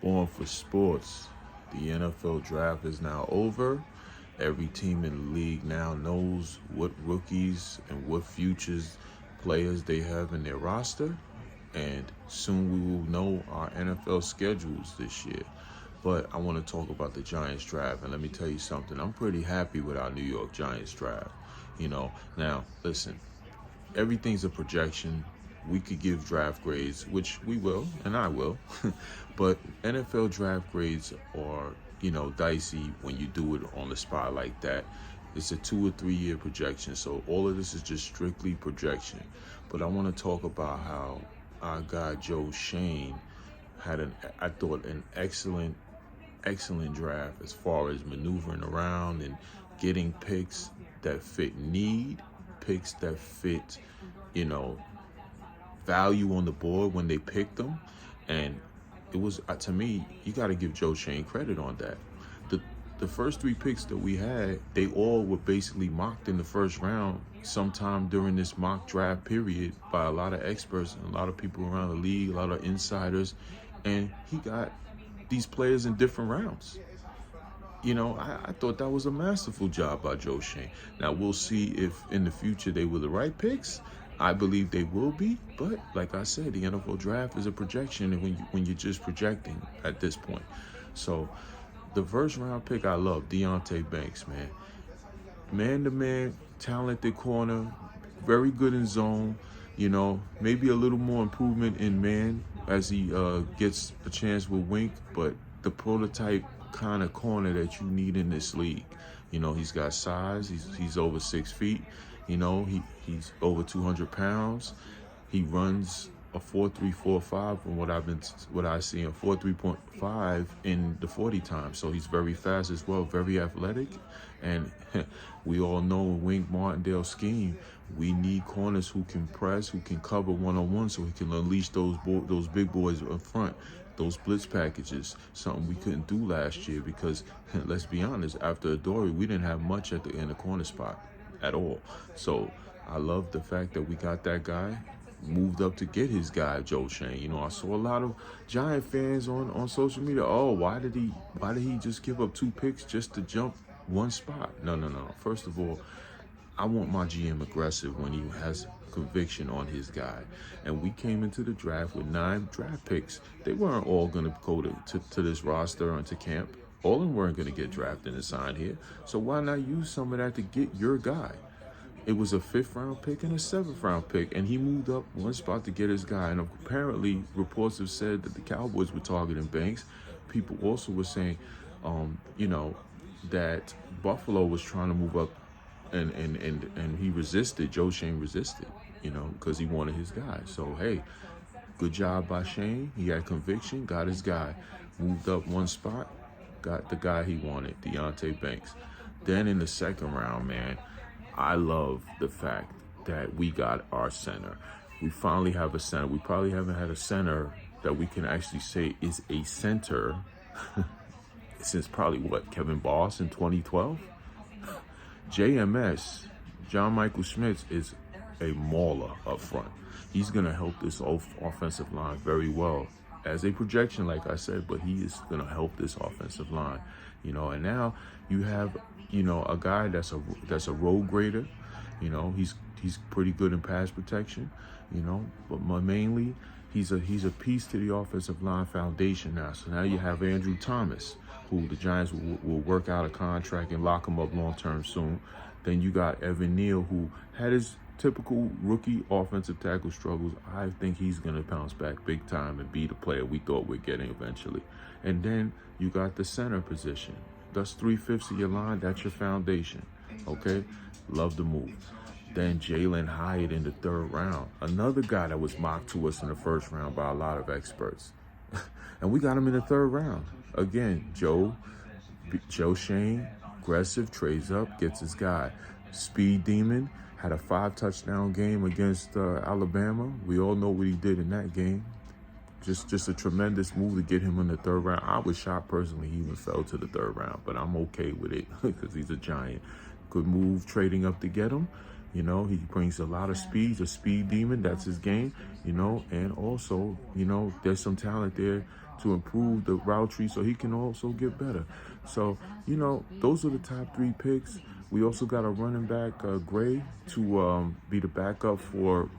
Born for sports. The NFL draft is now over. Every team in the league now knows what rookies and what futures players they have in their roster. And soon we will know our NFL schedules this year. But I want to talk about the Giants draft. And let me tell you something. I'm pretty happy with our New York Giants draft. Now, listen, everything's a projection. We could give draft grades, which we will, and I will. But NFL draft grades are, dicey when you do it on the spot like that. It's a 2 or 3 year projection, so all of this is just strictly projection. But I want to talk about how our guy Joe Schoen had I thought, an excellent draft as far as maneuvering around and getting picks that fit need, picks that fit, value on the board when they picked them. And it was, to me, you got to give Joe Schoen credit on that. The first 3 picks that we had, they all were basically mocked in the first round sometime during this mock draft period by a lot of experts and a lot of people around the league, a lot of insiders. And he got these players in different rounds. I thought that was a masterful job by Joe Schoen. Now, we'll see if in the future they were the right picks. I believe they will be, but like I said, the NFL draft is a projection when you're just projecting at this point. So the first round pick I love, Deontay Banks, man. Man-to-man, talented corner, very good in zone, maybe a little more improvement in man as he gets a chance with Wink, but the prototype kind of corner that you need in this league. He's got size, he's over 6 feet. He's over 200 pounds. He runs a 4.345 from what I see, a 4.3.5 in the 40 time. So he's very fast as well, very athletic. And we all know in Wink Martindale's scheme, we need corners who can press, who can cover one-on-one, so he can unleash those big boys up front. Those blitz packages, something we couldn't do last year because, let's be honest, after Adoree, we didn't have much in the corner spot at all. So I love the fact that we got that guy, moved up to get his guy, Joe Schoen. I saw a lot of Giant fans on social media. Oh, why did he just give up 2 picks just to jump one spot? No. First of all, I want my GM aggressive when he has conviction on his guy. And we came into the draft with 9 draft picks. They weren't all going to go to this roster or to camp. All of them weren't going to get drafted and signed here. So why not use some of that to get your guy? It was a 5th round pick and a 7th round pick, and he moved up one spot to get his guy. And apparently, reports have said that the Cowboys were targeting Banks. People also were saying, that Buffalo was trying to move up, and he resisted. Joe Schoen resisted, because he wanted his guy. So hey, good job by Schoen. He had conviction, got his guy, moved up one spot, got the guy he wanted, Deontay Banks. Then in the 2nd round, man, I love the fact that we got our center. We finally have a center. We probably haven't had a center that we can actually say is a center since probably, Kevin Boss in 2012? JMS, John Michael Schmitz, is a mauler up front. He's going to help this offensive line very well. As a projection, like I said, but he is going to help this offensive line. And now you have, a guy that's a road grader. He's pretty good in pass protection, but mainly he's a piece to the offensive line foundation now. So now you have Andrew Thomas, who the Giants will work out a contract and lock him up long-term soon. Then you got Evan Neal, who had his typical rookie offensive tackle struggles. I think he's going to bounce back big time and be the player we thought we're getting eventually. And then you got the center position. That's 3/5 of your line. That's your foundation. Okay? Love the move. Then Jalen Hyatt in the 3rd round. Another guy that was mocked to us in the 1st round by a lot of experts. And we got him in the 3rd round. Again, Joe Schoen, aggressive, trades up, gets his guy. Speed Demon had a 5-touchdown game against Alabama. We all know what he did in that game. Just a tremendous move to get him in the 3rd round. I was shocked personally he even fell to the 3rd round, but I'm okay with it because he's a Giant. Good move trading up to get him. He brings a lot of speed. He's a speed demon. That's his game, and also, there's some talent there to improve the route tree so he can also get better. So, those are the top 3 picks. We also got a running back, Gray, to be the backup for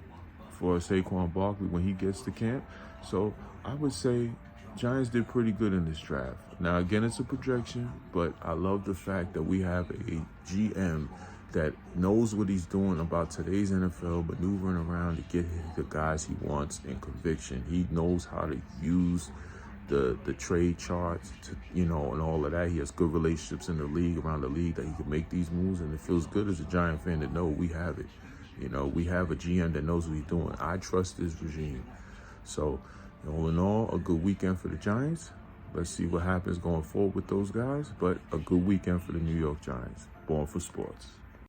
Saquon Barkley when he gets to camp. So I would say Giants did pretty good in this draft. Now, again, it's a projection, but I love the fact that we have a GM that knows what he's doing about today's NFL, maneuvering around to get the guys he wants in conviction. He knows how to use the trade charts to, and all of that. He has good relationships in the league, around the league, that he can make these moves, and it feels good as a Giant fan to know we have it. We have a GM that knows what he's doing. I trust this regime. So, all in all, a good weekend for the Giants. Let's see what happens going forward with those guys, but a good weekend for the New York Giants. Born for sports.